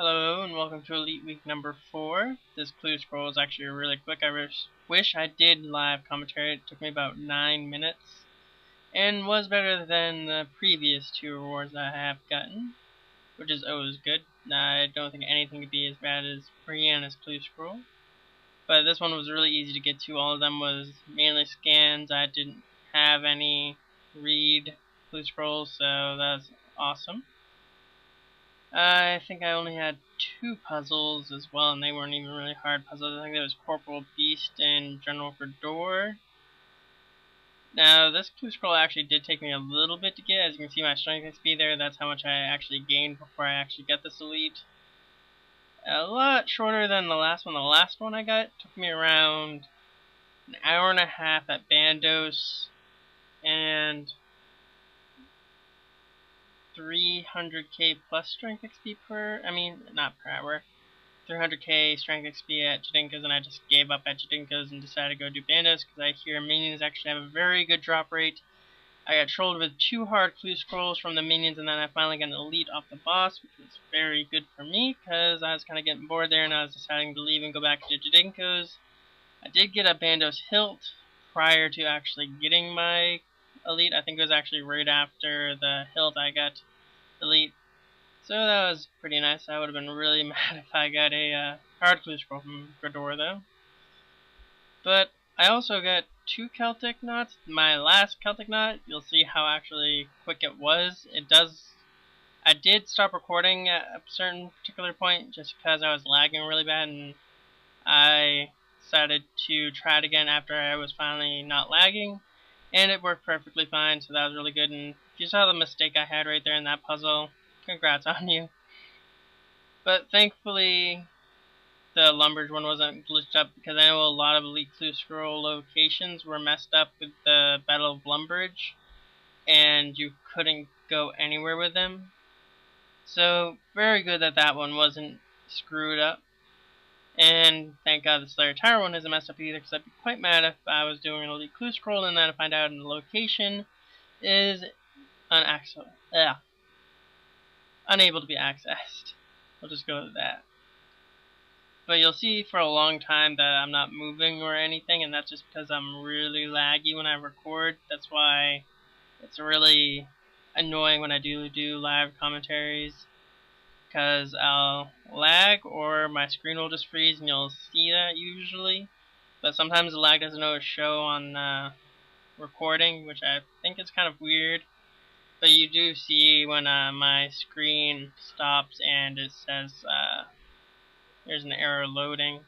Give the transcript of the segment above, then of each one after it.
Hello and welcome to Elite Week number 4. This clue scroll is actually really quick. I wish I did live commentary. It took me about 9 minutes and was better than the previous 2 rewards I have gotten, which is always good. I don't think anything could be as bad as Brianna's clue scroll, but this one was really easy to get to. All of them was mainly scans. I didn't have any read clue scrolls, so that's awesome. I think I only had 2 puzzles as well, and they weren't even really hard puzzles. I think there was Corporal Beast and General Fedor. Now, this clue scroll actually did take me a little bit to get. As you can see, my strength XP there, that's how much I actually gained before I actually get this elite. A lot shorter than the last one. The last one I got took me around an hour and a half at Bandos, and 300k plus strength XP not per hour, 300k strength XP at Jadinka's, and I just gave up at Jadinka's and decided to go do Bandos because I hear minions actually have a very good drop rate. I got trolled with 2 hard clue scrolls from the minions, and then I finally got an elite off the boss, which was very good for me because I was kind of getting bored there and I was deciding to leave and go back to Jadinka's. I did get a Bandos hilt prior to actually getting my elite. I think it was actually right after the hilt I got elite, so that was pretty nice. I would have been really mad if I got a hard clue scroll from Fedor though. But I also got 2 Celtic knots. My last Celtic knot, you'll see how actually quick it was. I did stop recording at a certain particular point just because I was lagging really bad, and I decided to try it again after I was finally not lagging, and it worked perfectly fine, so that was really good. And if you saw the mistake I had right there in that puzzle, congrats on you. But thankfully, the Lumbridge one wasn't glitched up, because I know a lot of Elite Clue Scroll locations were messed up with the Battle of Lumbridge, and you couldn't go anywhere with them. So, very good that that one wasn't screwed up. And thank God the Slayer Tower one hasn't messed up either, because I'd be quite mad if I was doing an Elite Clue Scroll and then I find out the location is unable to be accessed. We'll just go with that. But you'll see for a long time that I'm not moving or anything, and that's just because I'm really laggy when I record. That's why it's really annoying when I do live commentaries, because I'll lag or my screen will just freeze, and you'll see that usually. But sometimes the lag doesn't always show on recording, which I think is kind of weird. But you do see when my screen stops and it says there's an error loading.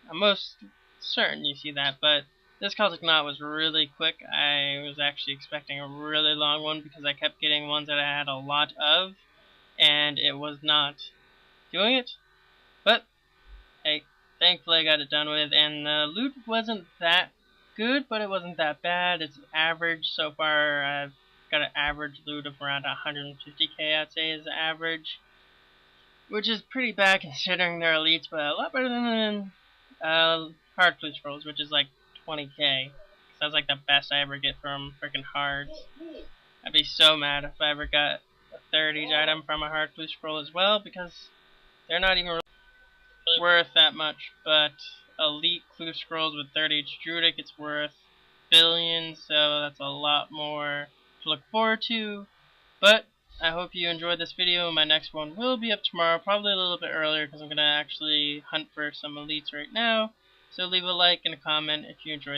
I'm most certain you see that, but this Celtic knot was really quick. I was actually expecting a really long one because I kept getting ones that I had a lot of, and it was not doing it. But hey, thankfully I got it done with, and the loot wasn't that good, but it wasn't that bad. It's average so far. I've got an average loot of around 150k, I'd say, is average, which is pretty bad considering they're elites, but a lot better than hard clue scrolls, which is like 20k. That's like the best I ever get from freaking hards. I'd be so mad if I ever got a third each item from a hard clue scroll as well, because they're not even really worth that much. But elite clue scrolls with 30 each Druidic, it's worth billions, so that's a lot more to look forward to. But I hope you enjoyed this video. My next one will be up tomorrow, probably a little bit earlier, because I'm going to actually hunt for some elites right now. So leave a like and a comment if you enjoyed.